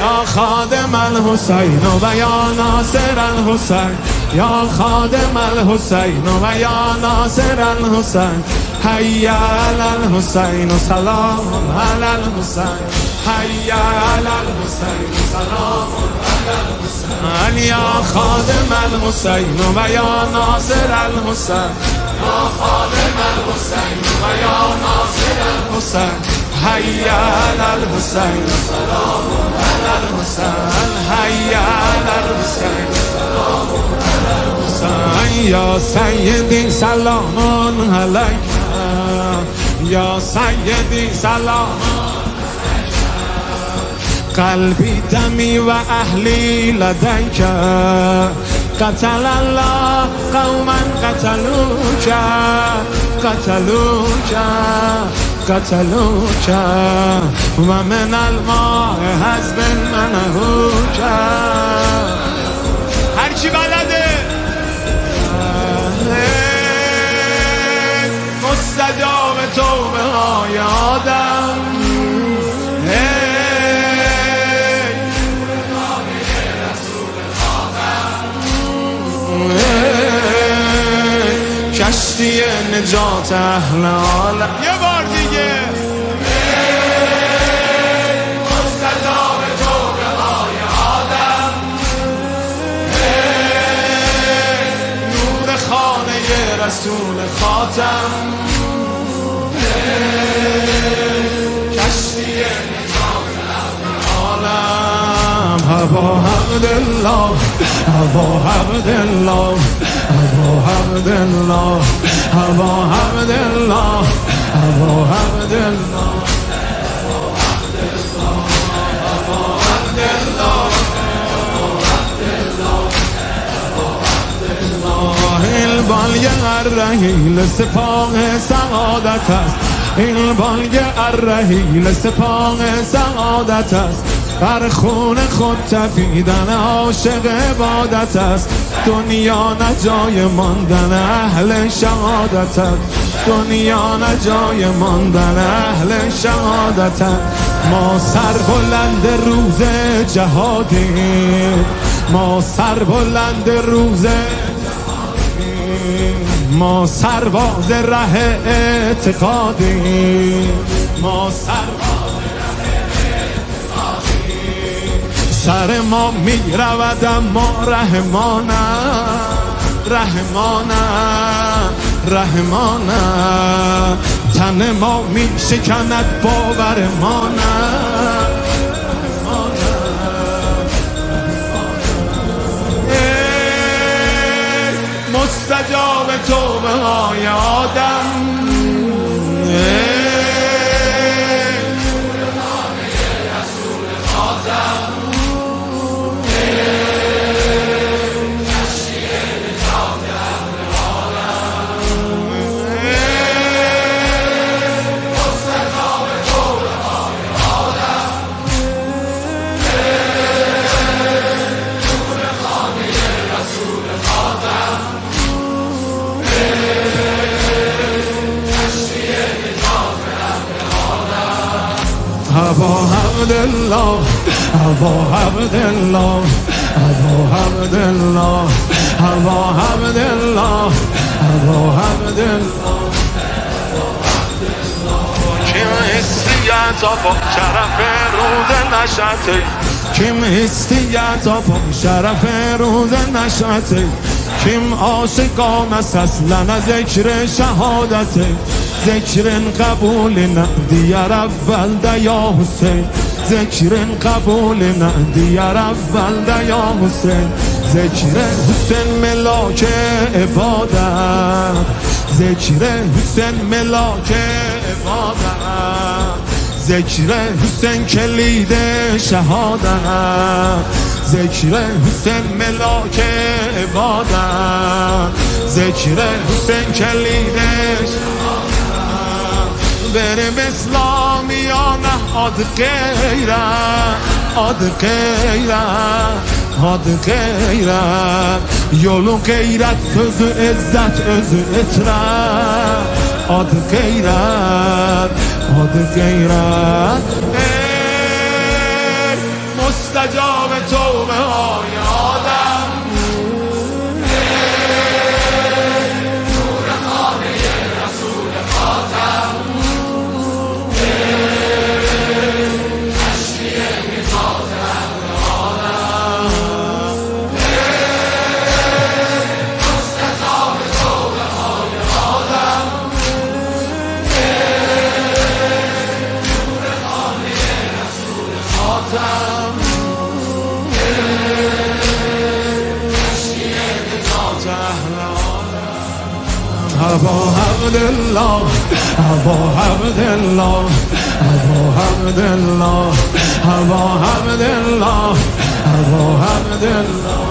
یا خادم الحسین و یا ناصر الحسین، یا خادم الحسین و یا ناصر الحسین، حی علی الحسین و سلام علی الحسین، حی علی الحسین و سلام علی الحسین، یا خادم الحسین و یا ناصر الحسین، یا خادم الحسین و یا ناصر الحسین، حی علی الحسین و سلام علی الحسین، حی علی الحسین و سلام علی الحسین، یا سیدی سلام علیک، یا سیدی سلام قلبی دمی و اهلی لدیک، قتل الله قوما قتلوک، قتلوک قتلوک و من الماء حزب منهوک. هرچی بلده مستجاب توبه های آدم، کشتی نجات اهل عالم. یه بار دیگه مستجاب توبه های آدم، نور خانه رسول خاتم، کشتی نجات اهل عالم. ابا عبدالله، ابا عبدالله، ابا عبدالله، ابا عبدالله، ابا عبدالله، این بالگ الرحیل سپاه سعادت است، این بالگ الرحیل سپاه سعادت است، بر خون خود تپیدن عاشق عبادت است، دنیا نه جای ماندن اهل شهادت است، دنیا نه جای ماندن اهل شهادت است. ما سربلند روز جهادیم، ما سربلند روز جهادیم، ما سرباز ره اعتقادیم، ما سرباز سر ما می رود اما رحمانه، رحمانه، رحمانه، تن ما می شکند باور ما نه، مستجاب توبه های آدم، ابا عبدالله، ابا عبدالله، ابا عبدالله، ابا عبدالله، ابا عبدالله، کیم هستیت آبا شرف روز نشاطی، کیم هستیت آبا شرف روز نشاطی، کیم عاشقان است اصلا ذکر شهادت، ذکر قبول ندیار اول دیا حسین، ذکر قبول ندیار اول دیا حسین، ذکر حسین ملاک عبادت، ذکر حسین ملاک عبادت، ذکر حسین کلید شهادت، ذکر حسین ملاک عبادت، ذکر حسین کلید شهادت. بریم اسلامیانه آد غیره، آد غیره، آد غیره، یولو غیرت سözü عزت özü اطرح، آد غیرت، آد غیرت. مستجاب توبه های آدم ابو عبدالله ابو عبدالله ابو عبدالله ابو عبدالله ابو عبدالله